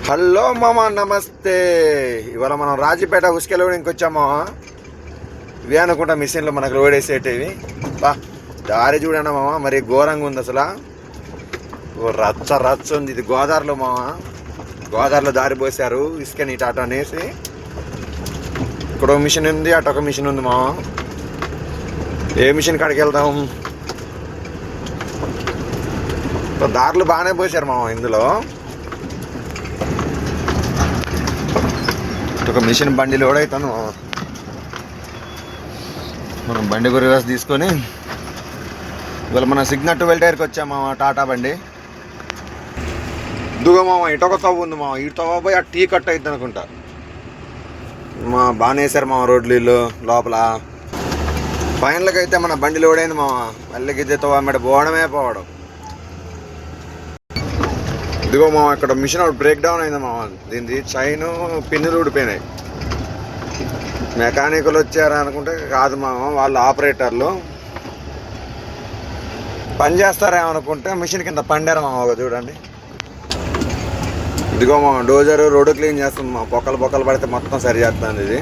Hello మామ, నమస్తే. ఇవాళ మనం రాజపేట ఉసుకెళ్ళడానికి వచ్చామా. ఇవే అనుకుంటా మిషన్లు మనకు లోడ్ వేసేటివి. బా దారి చూడన్నా మామ, మరి ఘోరంగా ఉంది అసలు. రచ్చ రచ్చ ఉంది. ఇది గోదావరిలో మామ, గోదావరిలో దారి పోసారు ఇసుకని ఇటు అటు అనేసి. ఇక్కడ ఒక మిషన్ ఉంది, అటు ఒక మిషన్ ఉంది మామ. ఏ మిషన్ కాడికి వెళ్దాం? దారులు బాగానే పోసారు మామ ఇందులో. ఒక మిషన్ బండి లోడ్ అవుతాను. మనం బండి రివర్స్ తీసుకొని ఇవాళ మన సిగ్నల్ 12 టైర్కి వచ్చామా. టాటా బండి దుగ మామ. ఇటొక తవ్వు ఉంది మామ, ఇటు తవ్వ పోయి ఆ టీ కట్ అవుతుంది అనుకుంటా. బాగానే వేసారు మామ రోడ్లు ఇల్లు లోపల. ఫైనల్కి అయితే మన బండి లోడ్ అయింది మామ. మళ్ళీ గిద్దే తవ్వ మీద పోవడమే పోవడం. ఇదిగో మామ, ఇక్కడ మిషన్ ఒకటి బ్రేక్ డౌన్ అయింది మామ. దీనికి చైన్ పిన్నులు ఊడిపోయినాయి. మెకానికల్ వచ్చారా అనుకుంటే కాదు మామ, వాళ్ళు ఆపరేటర్లు పని చేస్తారేమనుకుంటే మిషన్ కింద పండారు మామ. చూడండి, ఇదిగో మామ డోజర్ రోడ్డు క్లీన్ చేస్తుంది మా. బొక్కలు పడితే మొత్తం సరి చేస్తుంది ఇది.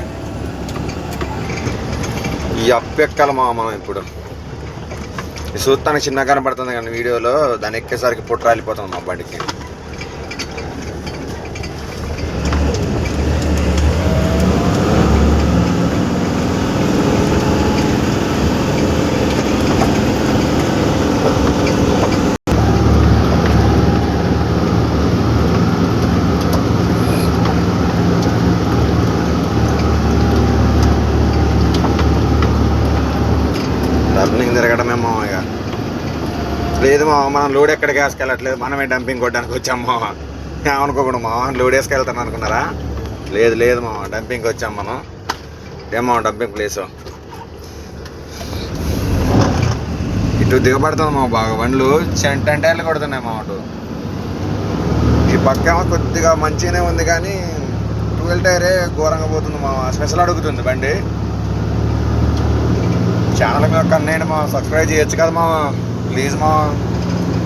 ఈ అప్పెక్కాలి మామ. ఇప్పుడు ఈ చూస్తానికి చిన్నగా కనపడుతుంది కానీ వీడియోలో దాన్ని ఎక్కేసరికి పుట్ట రాలిపోతుంది మా బండికి. రన్నింగ్ తిరగడమే మామ. ఇక లేదు మామ, మనం లోడ్ ఎక్కడికి వేసుకెళ్ళట్లేదు, మనమే డంపింగ్ కొట్టడానికి వచ్చాం మామ. ఏమనుకోకుండా మామ, లోడ్ వేసుకెళ్తాను అనుకున్నారా? లేదు మామ, డంపింగ్కి వచ్చాం మనం. ఏమో డంపింగ్ ప్లేసు ఇటు దిగబడుతుంది మామ. బాగా బండ్లు 10 టైర్లు కొడుతున్నాయి మామ. అటు ఈ పక్కేమో కొద్దిగా మంచిగానే ఉంది కానీ 12 టైరే ఘోరంగా పోతుంది మామ. స్పెషల్ అడుగుతుంది బండి. ఛానల్ మీద కన్నేయండి మా, సబ్స్క్రైబ్ చేయొచ్చు కదా మా, ప్లీజ్ మా.